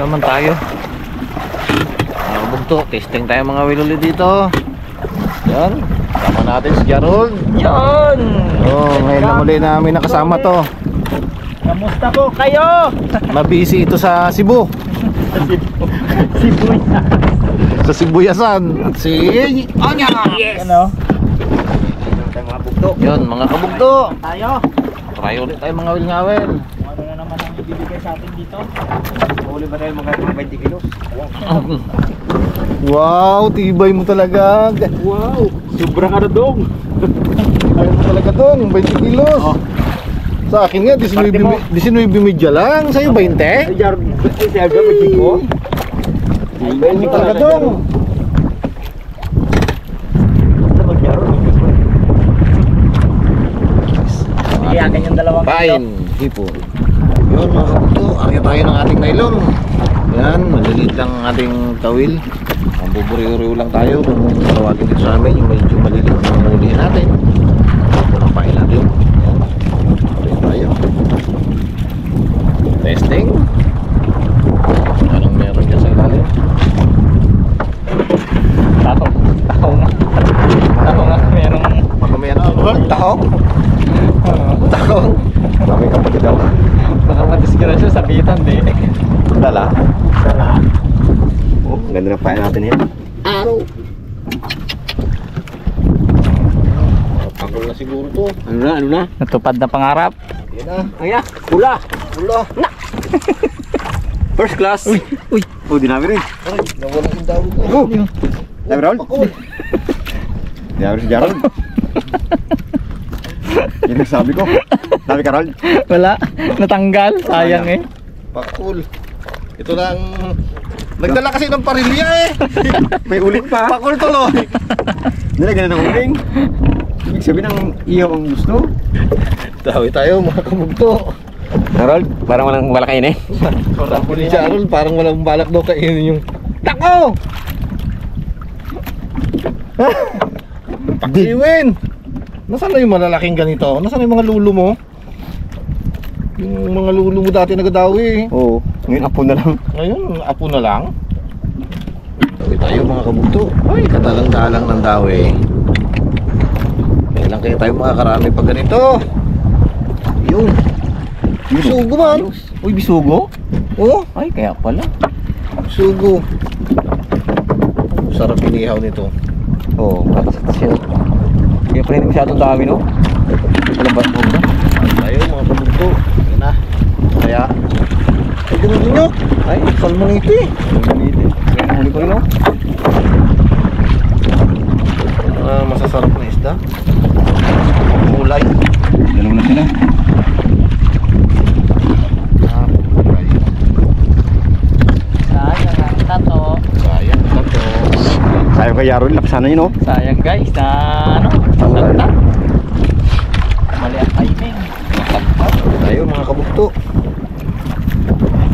naman tayo. Bugto, testing tayo mga wiluli dito. Yan, kasama natin si Jarol. Yan! Oh, ngayon na muli namin nakasama to. Kamusta po kayo? Mabisi ito sa Cebu. Sibuya. Sa Sibuyasan. At si Anya. Yes! Ano? Mga bugto. Yun, mga kabugto. Tayo. Try ulit tayo mga wilngawel. Ano na naman ang ibibigay sa atin dito? Huli ba tayo mga 20 kilos? Wow, tibay mo talaga. Wow! Sobrang dong. Ayaw mo talaga doon, yung 20 kilos. Oh. Sa akin nga, 19 medya lang. Sa'yo, 20? Ay, Jarga, may tiko. Ayaw mo talaga doon. Iyakan yung dalawang Fine, hipon. Yun mga kabugto, akya tayo ng ating nylon. Yan, maliliit lang ang ating tawil. Ang buburi-uriw lang tayo kung tawagin dito sa amin yung medyo maliliit na mulihin natin. Punapain natin. Yan, tayo. Testing. Anong meron dyan sa ilalim? Tao nga, merong Baka may ano? Tahong? Tahong? Kami kapatid daw. baka madisgrasya sa bitan di. Dala? Oh, ganda ng pain natin yan. Araw. Pagol na siguro to. Ano na? Natupad na pangarap. Yan na. Ay, pula! Wala. First class! Uy! Oh, dinami rin. Ay, nawala yung daw ko. Oh! Dami Raul? Pakul. Dinami rin si Jarol. Yan ang sabi ko. Dami ka Raul. Wala, natanggal. Sayang eh. Pakul. Ito lang. Nagdala kasi ng parilya eh. May ulit pa. Pakul tuloy. Nilagyan na ng uling. Ibig sabihin ng iyaw ang gusto. Tawi tayo mga kabugto. Harold, parang wala kayo eh. Sabi ni Jarol, parang walang balak daw kainin yung tako! Pakiwin! Nasaan na yung malalaking ganito? Nasaan na yung mga lulo mo? Yung mga lulo mo dati nagadawi. Oo, ngayon apo na lang. Ngayon, apo na lang. Tawi tayo mga kabugto. Ay, kadalang-dalang ng dawi. Kailan kaya tayo makakarami pag ganito? Yun. Bisugo man. Uy, bisugo? Oh, Ay, kaya pala. bisugo. Sarap inihaw nito. Oo, makasatas siya. Hindi pa rin masyadong dami, no? Walang ba't mo ba? Tayo mga kabugto. Yan na. Kaya, ay ganun din nyo. Ay, salmonite. Ganito. Kaya huli ko rin, no? Masasarap na isda. Kulay. Dalawa na sila. Kulay. Sayang ang tato. Sayang na to. Sayang kay Jarol, laksan na yun, no? Sayang guys na ano, salta. Mali ang timing. Tayo mga kabugto.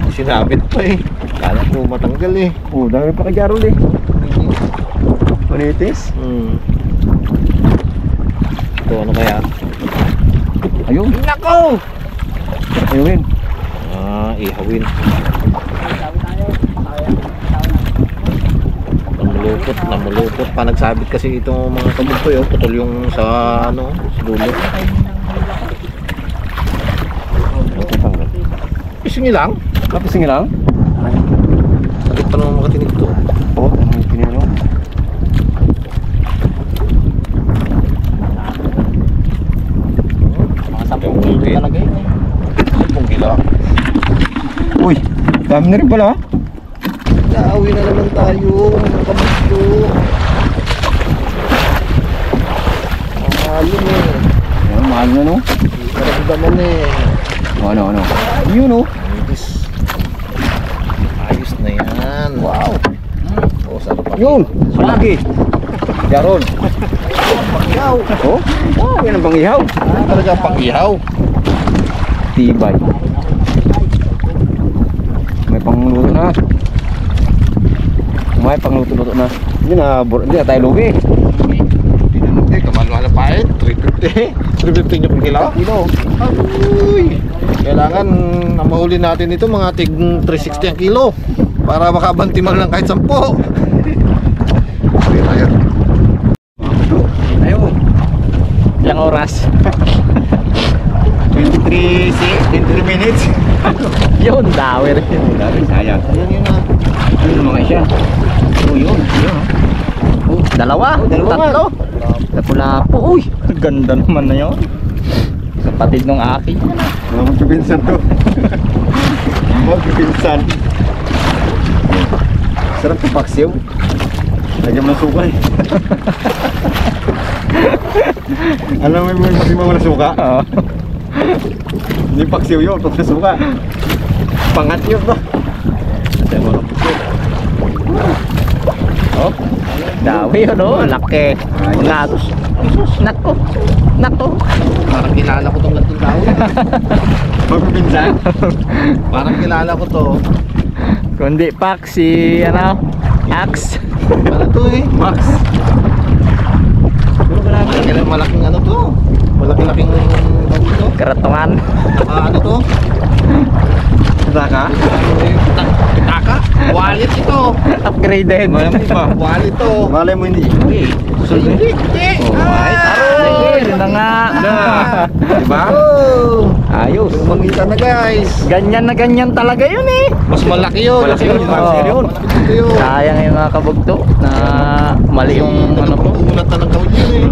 Sinabit pa eh. Kala ko matanggal eh. Oo, dami pa kay Jarol eh. Manitis. Ito ano kaya? Ayun. Nako! Ayun. Ihawin. Sabi tayo, Namulupot pa. Nagsabit kasi itong mga kabugto yun. Putol yung sa ano, sa dulo. Pisingin lang. Kapising lang? Sakit pa naman makatinig to. Oo, ano yung pinino? mga 10 kilo talaga yun eh. 10 kilo. Uy, dami na rin pala. Naawi na naman tayo, mga kabugto. Mahalo eh. Ayun, mahal na, no? Karagdaman eh. Ano? Yun, no? Ayos na yan. Wow. Oh, sarap pa. Yun! Lagi! Jarol. Pang-ihaw. Oh? Wow, yan ang pang-ihaw. Talaga pang-ihaw. Tibay. May pangluto na. May pangluto-luto na. Hindi na tayo lugi. Hindi na lugi. Kamalo-ala pa eh. 350. 350 nyo per kilo? Kilo. Uy! Kailangan na mahuli natin ito mga tig 360 ang kilo para makabanti man lang kahit 10. Sige tayo. Ayun. Ilang oras? 23 minutes. Yun, dawi rin. Dami, sayang. Ayan yun na. Yun ang mga siya. Oh, yun. Oh, dalawa, dalawa tatlo. Lapu-lapu. Uy, ganda naman na yun. Kapatid nung akin. Mga magpipinsan to. Magpipinsan. Sarap to paksiw. Lagyan mo ng suka eh. Alam mo yung masimang mo ng suka? Oo. Hindi paksiw yun, pag suka. Pangat yun ba? Lagyan mo ng puso. Oh, dawi yun oh, laki. Ngatos. Nako, nako. Parang kilala ko tong gantong tao. Magpipinsan? Parang kilala ko to. Kundi pak si ano, Axe. Ano to eh? Max. Malaking ano to? Malaking to? Karatungan. Ano to? Saka? Pitaka? Wallet ito. Upgraded. Malamig pa. Wallet to. Malay mo hindi. Hindi. Yun na nga. Diba? Oh! Ayos. Mangita na guys. Ganyan na ganyan talaga yun eh. Mas malaki yun. Malaki yun, Oo. malaki yun. Ito yun. Sayang yung mga kabugto na mali yung ano ko. Unat na ng kawin yun eh.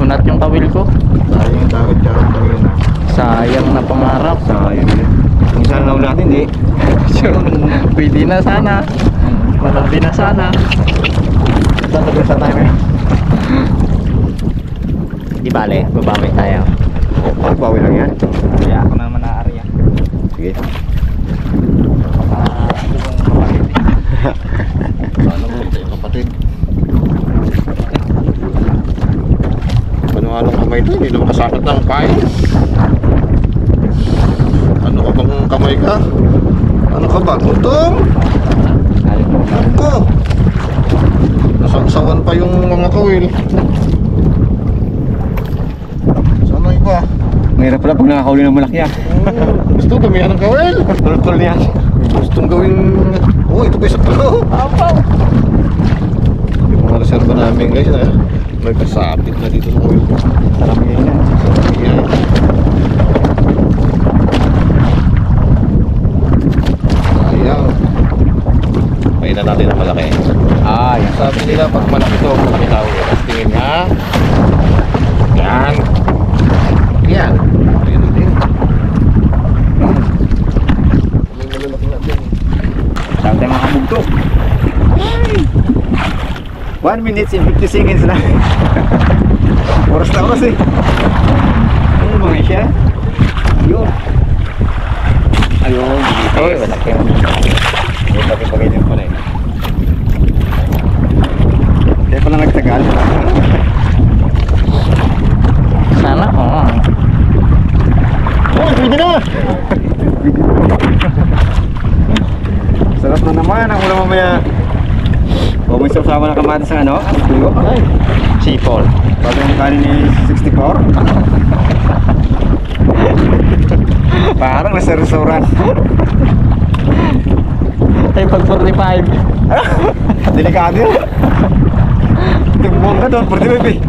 Unat yung kawil ko. Sayang yung tawid karang tawin. Sayang na pangarap. Sayang yun. Kung saan na natin, di. Pwede na sana. Malaki na sana. Tatagal sa tayo eh. Di bale, babawi tayo. Pagpawi lang yan. Kaya ako naman na-area. Sige. Ano mo yung kapatid? Panuhalong kamay ito, hindi naman kasakit ng pain. Ano ka bang kamay ka? Ano ka ba? Gutom? Ako! Nasaksawan pa yung mga kawil. Saan ang iba? Mahirap pala pag nakakahuli ng malaki ah. Gusto damihan ng kawil? Tulol niyan. Gustong gawing... Oh, ito pa isa pa. Apaw! Yung mga reserva namin guys na nagkasapit na dito sa kawil ko. Sarami ngayon yan. Yan. Sayang. Pahin na natin ang malaki. Ah, yan. Sabi nila pag malaki to, pag bitaw, tingin nga. Yan. Yan. Ayun din. May malalaki natin. Saan tayo mga kabugto? 1 minute and 50 seconds na. Oras na oras eh. Ayun mga siya. Ayun. Ayun. Oy, malaki. Ayun, bagay-bagay din pala eh. Kaya pala nagtagal. Sana, oo. Oh, pwede na! Sarap na naman ang ulam mamaya. O may sama ng kamatis sa ano? Tuyo? Sipol. Bago yung kanin ni 64. Parang nasa restaurant. Ay, pag 45. Delikado yun. Tigbuang ka doon, 45 eh.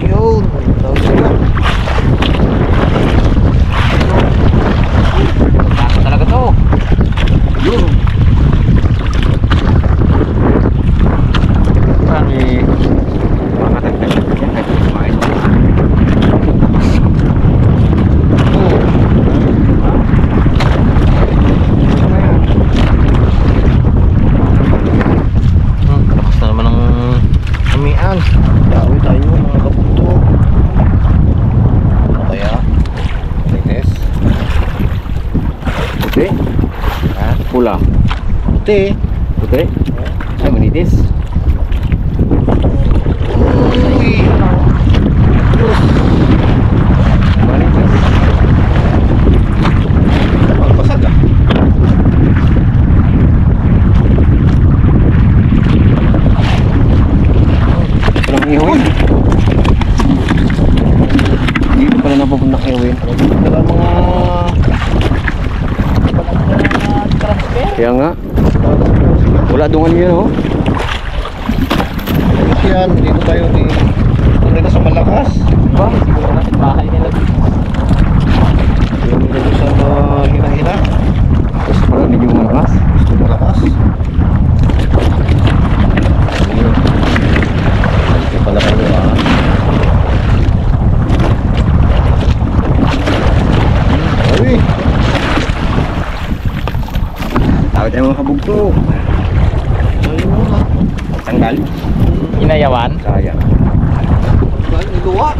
Yun. Tawag sila. Baka talaga to. Yun. Marami. Mga tagtag yan, kahit kumain. Lakas na naman ng umian. Dawi tayo mga kaputo. Ano kaya? Lites? Puti? Ha? Pula? Puti. Puti? Ay, manitis. Uy! Manitis. Magpasag ah. Walang ihoy. pala na pupunta kay Win. Wala mga... Kaya nga. Wala dungan yun, oh. Ayos yan, dito tayo di... Ano na sa malakas? Ba, siguro kasi bahay nila. Yung dito sa hina-hina. Gusto pala medyo malakas. Gusto malakas. Ayun. Ito pala kayo Uy! Tawid tayo mga kabugto. Ayun mo ha. Tanggal. Inayawan. Sayang. Dahil niluwa.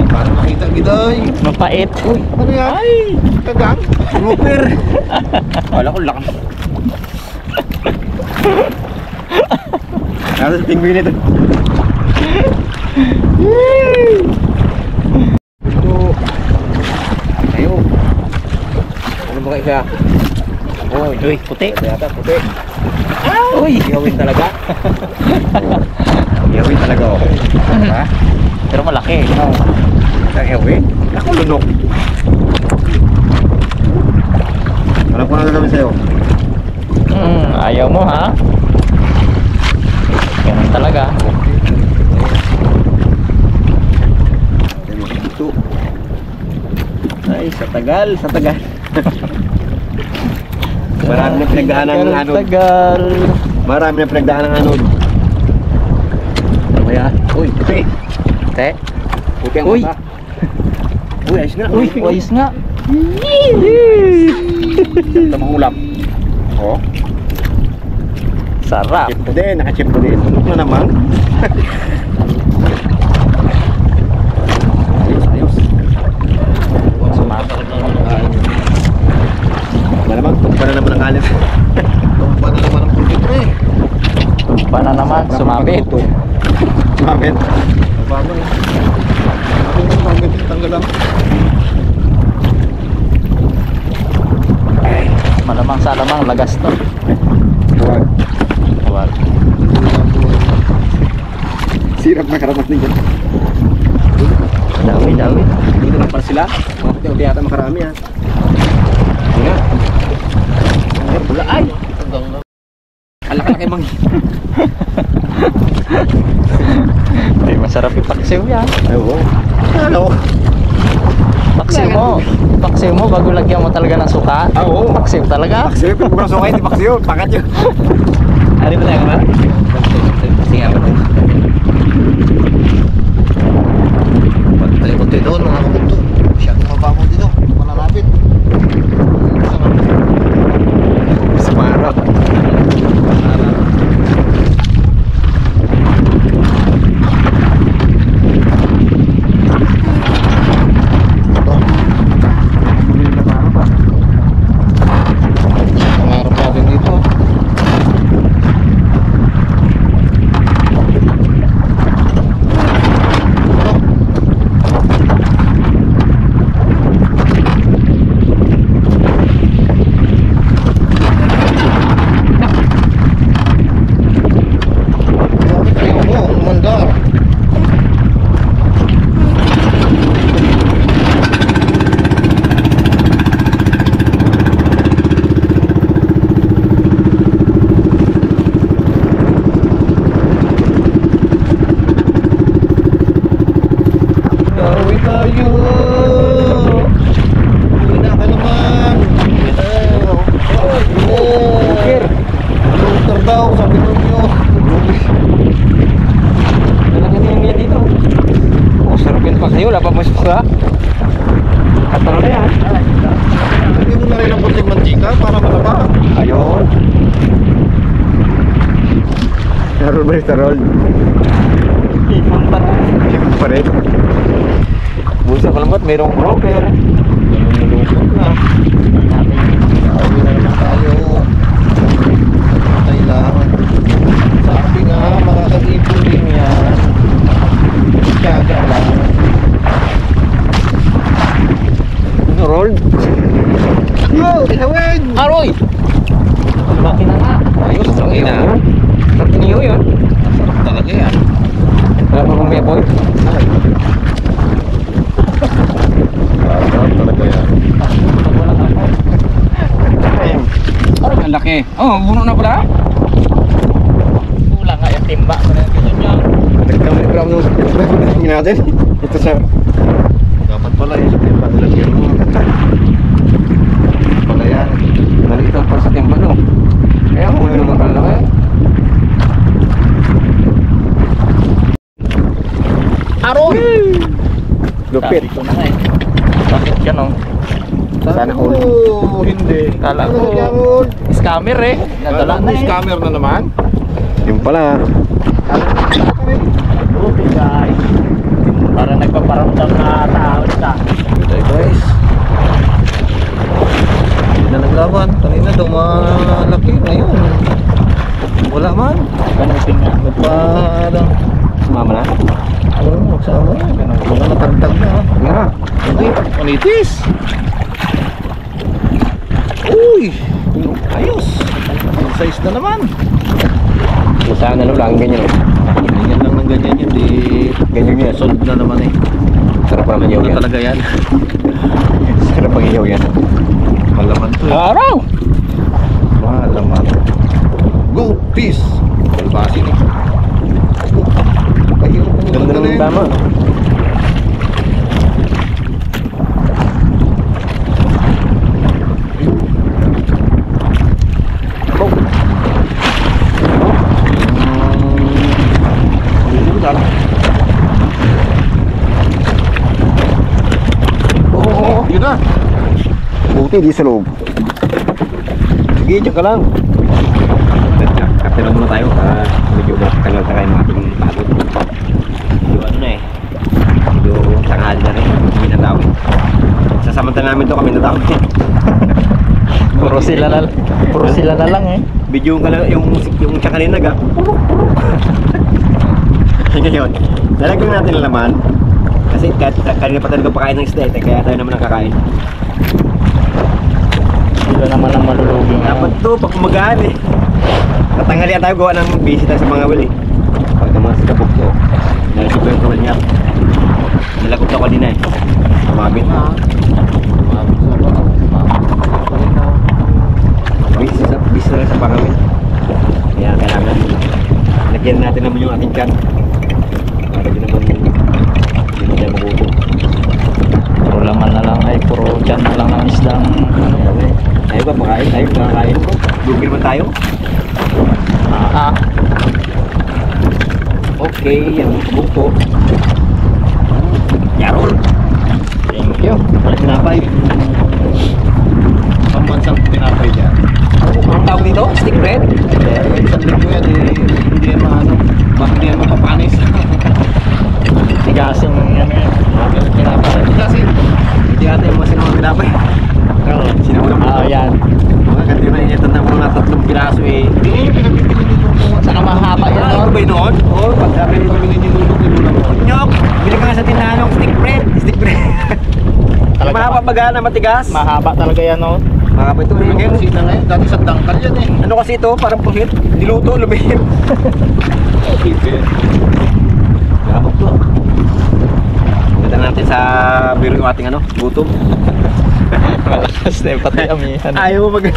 Parang nakita giday. Mapait. Uy, ano yan? Ay! Kagang. Grouper. Wala ko lakang. Nasa sa penguin ito. Ito. Ayo. Ano ba kayo siya? Oh, Uy, puti. yata puti. Uy! Iyawin talaga. Iyawin talaga oh. Ha? Pero malaki. Iyawin? Ako lunok. Wala po na gagawin sa'yo. Ayaw mo ha? Ganun talaga. Ito. Ay, sa tagal, sa tagal. Marami na pinagdaan ng anod. Tagal. Marami na pinagdaan ng anod. Ano kaya? Uy, puti. Te. Puti ang Uy. mata. Uy, ayos na. Uy, ayos nga. Ito mahulap. Oh. Sarap. Chip po din, naka-chip po din. Tulog na naman. Ayos, ayos. Sumasok na naman. Malamang, tumpa na naman ang alis. Tumpa na naman ang pulpit eh. Tumpa na naman. Sumabit. Sumabit. Bago eh. Tanggal lang. Malamang sa alamang lagas to. Huwag. Wag. Sirap na karapat din dyan. Dawi, dawi. Dito lang para sila. Mga puti-puti yata makarami ha. Yun nga. Ay, pula ay. Alak-alak yung mangi. Ay, masarap yung paksiw yan. Ay, oo. Ano? Paksiw mo. Paksiw mo bago lagyan mo talaga ng suka. Ah, oo. Paksiw talaga. Paksiw, pinagurang sukay, hindi paksiw. Pakat yun. Ano ba tayo ba? Sige, apa tayo? Konti doon mga kabugto. Masyadong mababaw dito. Mananapit. Sa marap. Pangarap natin dito. Wala pa mo suka. Katalo na yan. Hindi mo na rin ang kunting mantika para malaba. Ayun. Tarol ba yung tarol? Ipon pa rin. Ipon pa rin. Busa pa naman, mayroong broker. Nalulukot na. Sabi na naman tayo. Patay lang. Sabi nga, makakag-ipon din yan. Tiyaga lang. Roll. Oh, ihawin! Aroy! Laki na nga. Ayos, laki na. Sarap niyo yun. Talaga yan. Wala pa kong may boy. Eh, oh, buno na pala. Kulang nga yung timba. Ganyan yan. Nagkamali pala ako ng natin. Ito siya. Dapat pala yung sa timba nilagyan mo. Pala yan. Nalito pa sa timba, no? Kaya kung ano naman pala kaya. Aron! Lupit. Sabi ko na nga eh. Bakit ka no? Sana all. Oh, hindi. Kala Ano ko, nilagyan mo? scammer eh. Nadala na eh. Scammer na naman. Yung pala. Okay guys. Para nagpaparamdam na tao sa. Okay guys. Hindi na naglaban. Kanina daw malaki. Ngayon. Wala man. Ganutin nga. Nagpa... Sumama na? Ano, magsama na. Mga nakartag na. Nga. Hindi, panitis. Uy! Ayos. Ang size na naman. Sana no, laging ganyan. Ganyan lang ng ganyan yun. Di... Ganyan yan. Solve na naman eh. Sarap naman Ano yung yan. talaga yan? Sarap pag iyaw yan. Malaman to eh. Araw! Malaman. Go! Peace! Kalbasin eh. Pahirap mo Ganda naman tama. Oo, yun na. Buti di sa loob. Sige, dyan ka lang. Kapit lang muna tayo para medyo matagal tayo ng ating pagod. Medyo ano na eh. Medyo tanghali na rin. Hindi na tawag. Sasamantala namin to kami na tawag. Puro sila na lang eh. Video yung tsaka kanina ga. Ngayon, lalagyan natin ang laman. Kasi kahit kanina pa talaga pakain ng isda eh, kaya tayo naman ang kakain. Sila naman ang malulugi nga. Dapat to, pag umagaan eh. Natanghalian tayo gawa ng busy tayo sa mga wali. Pag naman sa kabog to, nalasip ko yung kawal niya. Nalagop na ko din eh. Mabit. Busy na lang sa pangawin. Kaya kailangan lagyan natin naman yung ating tiyan. Para din naman hindi na tayo magutom. Puro laman na lang ay puro dyan na lang ang isdang. Tayo ba makain? Tayo makakain ko. Lugi naman tayo. Okay, yan ang kabog ko. Yaron! Thank you. Palit tinapay. Pambansang tinapay dyan. Ang tawag dito? Stick bread? Isang linggo yan eh. Hindi yan maano. Bakit hindi yan mapapanis? Tigasin yan eh. Tinapay. Kasi Hindi ata yung mga sinamang tinapay. Sinamang Ah, yan. Mga ganti na initan ng mga 3 piraso eh. hindi yung pinagpipili dito. Saka mahaba yan Ano no? ba yun noon? Oo, pag sabi Sabi nito. ko ninulog mo. Nyok! Bili ka nga sa tindahan ng stick bread. Stick bread. Talaga Mahaba pa gana, matigas. Mahaba talaga yan no? Mahaba ito eh. Yung Ngayon, kusina ngayon, dati sa dangkal yan eh. ano kasi ito? Parang puhit. Niluto, lumihim. Gabok to. Ganda natin sa biro yung ating ano, gutom. Malakas na yung pati amihan. Ayaw mo mag...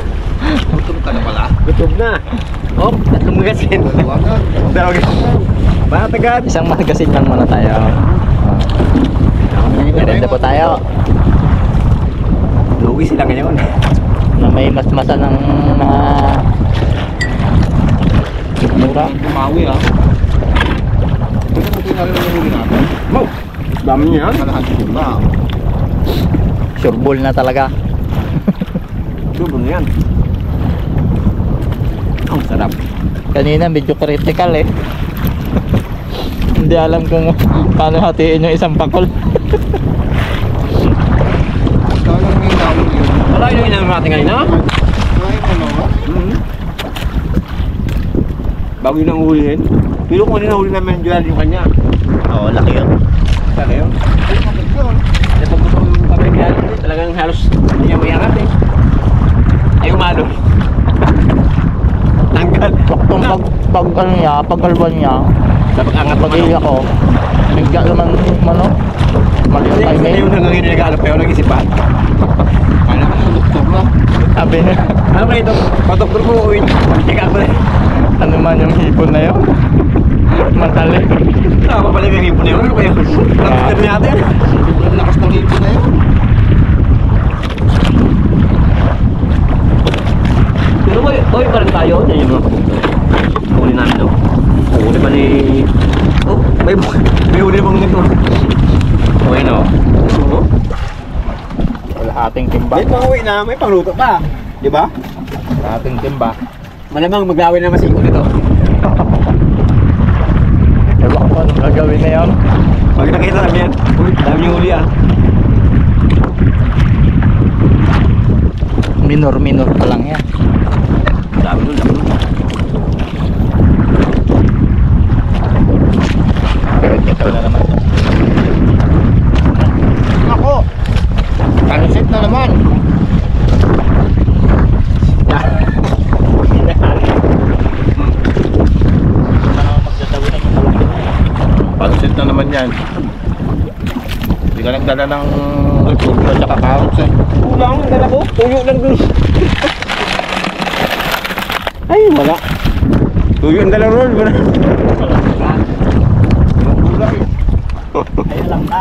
Gutom ka na pala. Gutom na. Oh, 3 magasin. Dalawa na. Dalawa magasin. Bakit agad? Isang magasin lang muna tayo. Merenda po tayo. Lugi sila ngayon. Na may mas-masa ng mga mura. Tumawi ah. Ito mo tingnan rin yung huli natin. Wow! Dami niya. Kalahati ko na. Sureball na talaga. Subon yan. Ang sarap. Kanina medyo critical eh. Hindi alam kung paano hatiin yung isang pakol. Kalang may tawag yun. Wala yung inang natin kanina. Kain mo no? Bago yun ang hulihin. Pero kung ano nahuli namin dual yung kanya. Oo, laki yun. Sana yun. Ay, bakit yun? Kasi pag gusto yung kami niya, talagang halos hindi niya mayangat eh. Ayaw malo. Tanggal. Kung pag ano niya, pagkalban niya, Dapat angat pag iya ko, bigla naman ano, mali ang Kasi timing. yung hanggang yun nag-aalap kayo, nag-isipan. Kala ko doktor na. Sabi niya, Ano ba ito? Patok ko uwin. Teka ko na. ano man yung hipon na yun? Matali. Tama pala yung hipon na yun. Ano ba yun? Lakas na natin. Sobrang lakas ng hipon na yun. Pero boy pa rin tayo. Yan yung mga huli namin daw. Huli pa ni... Oh, may huli bang nito. Okay na oh. Oo. Wala ating timba. May pang-uwi na, may pangluto pa. Di ba? Wala ating timba. Malamang mag-awin naman si Iko nito. Ewan ko anong gagawin na yun. Pag nakita namin yan, uy, dami yung huli ah. Minor pa lang yan. Dami nun, dami nun. Ito na naman. Ako! Pansit na naman! Pansit na naman yan. Hindi ka nagdala ng repolyo at saka carrots eh. Kulang, dala ko. Tuyo lang dun. Ay, wala. Tuyo ang dala ron. Wala. Ayun lang na.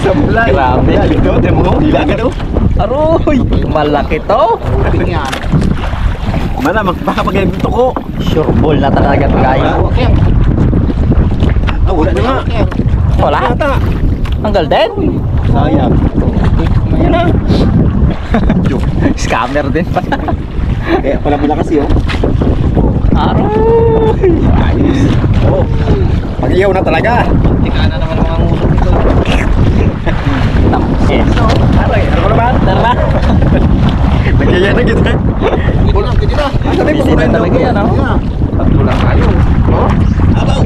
Sablay. Grabe. Ito, temo ko. Hila ka daw. Aroy! Malaki to! Tingnan. Malamang, baka pag ito ko. Sure ball na talaga to guys. Ah, wala na nga. Wala? Tanggal din? Sayang. Ayan na. Scammer din pala. Kaya pala pala kasi oh. Aroy! Ayos. Oh. Pag-iyaw na talaga. Tingnan na naman mga ngusok ito. Yes. Aray, ano ba naman? Tara. Nagyaya na kita. Kulang, hindi na. Busy na talaga yan, oh. Yeah. Tatlo lang tayo. Oh? Abaw!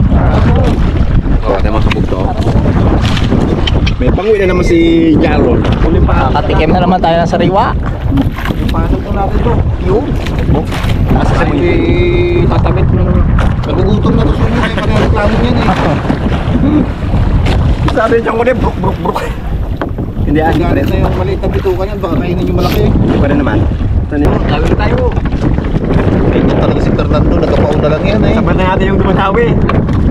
Oh, ate mga kabog to. May panguwi na naman si Jarol. Uli pa. Nakatikim na naman tayo ng sariwa. Paano po natin to? Yung? Nasa sa Ay, tatamit mo. Nagugutom na to sa inyo. Kaya panareklamo niyan eh. Sabi niya ko rin, bruk. Hindi ah, Galit na yung maliit na bituka niyan. Baka kainin yung malaki. Hindi pa rin naman. Dami na tayo. Ay, ito talaga si Fernando. Nagkapaon na lang yan eh. Sabat na natin yung dumasawi.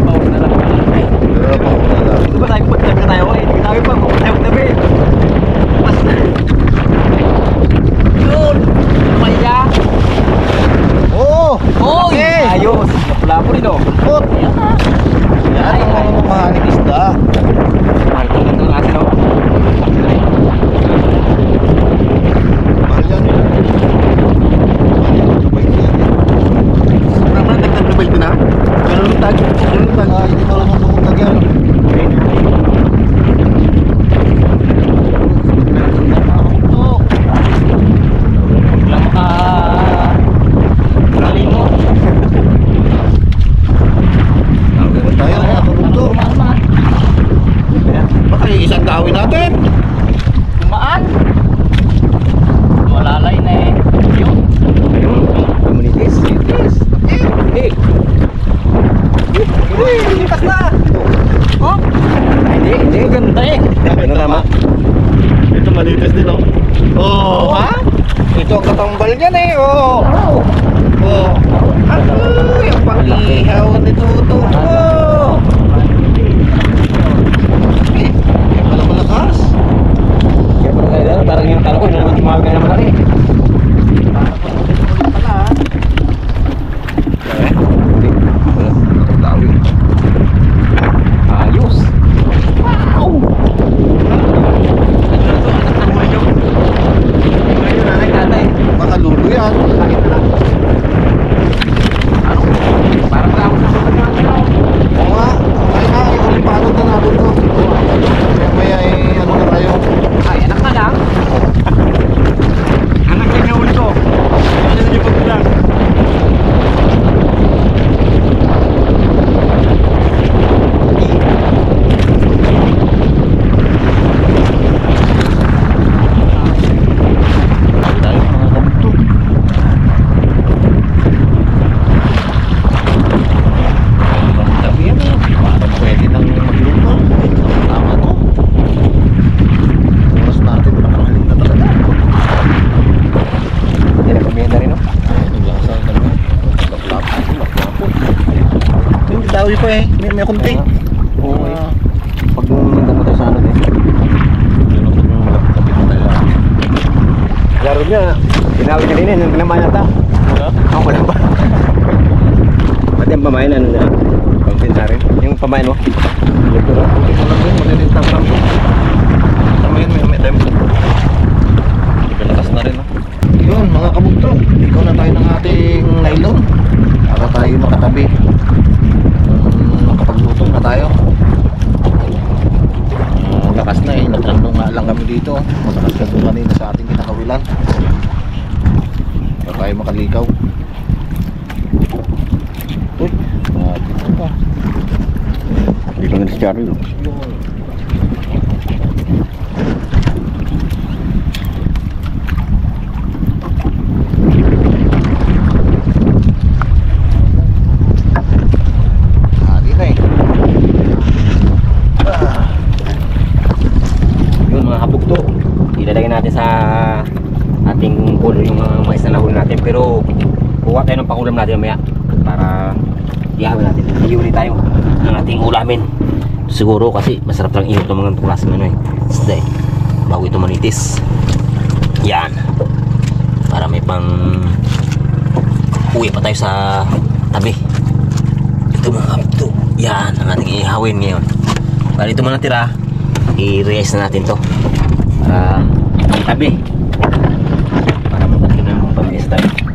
Pauna na lang. Nagkapaon na lang. Ito ba tayo pagtabi na tayo eh? Hindi tayo pa, tayo tabi. Pas na. Yun! Maya! Oo! Oy! Ayos! Napula po rin oh. Pot! Yan ang mga mamahaling isda. Mahal ko lang natin oh. Mahal yan. Mahal yan. Sabay ko yan eh. Sobrang mga nagtagbay ito na. Ganun tag. Ganun tag. Hindi marunong tumutag yan. Lang kalimo. Ganun tayo mga kabugto. Baka yung isang gawin natin. Tumaan. Malalay na eh. Yun. Communities. Eh. Uy, lipas na. Oh. Hindi ganda eh. Ano naman? Ito malitas din oh. Oh, ha? Ito ang katambal niyan eh. Oh. Oh. Ay, ang pangihaw nito ito. Oh. Eh, pala malakas. Kaya pala tayo, parang yung talo ko, tumawag ka naman laki. Hindi. Wala. Tawi. Ayos. Wow. Baka lulo yan. Parang tao sa Bawi pa eh. May kunti. Oo. Ah, Pag nandang tayo sa ano din. yun ang kapit na tayo. Laro niya, ginawin kanina, nung tinamaan yata. Wala? Ako wala ba? Pati ang pamain, ano na? Pagpinsa rin. Yung pamain mo? Ito lang. Kunti mo lang din. Malilintang lang. Tama yun. May time. Pagkalakas na rin. Yun mga kabugto. Ikaw na tayo ng ating nylon. Para tayo makatabi. Makapagluto na tayo. Lakas na eh. Nagkandong nga lang kami dito. Malakas ka doon kanina sa ating kinakawilan. Para tayo makalikaw. Uy, dito pa. Dito nga si Charlie. Di na eh. Yun mga kabugto, ilalagay natin sa ating pulo yung mga mais na nahuli natin. Pero kuha tayo ng pangulam natin mamaya para ihawin natin. Iuli tayo ng ating ulamin. Siguro kasi masarap lang ihot ng mga klase ng ano eh. Isda eh. Bago ito manitis. Yan. Para may pang uwi pa tayo sa tabi. Ito mga kabugto. Yan ang ating ihawin ngayon. Para ito man natira, i-release na natin to para tabi para magkakita ng pamilya tayo.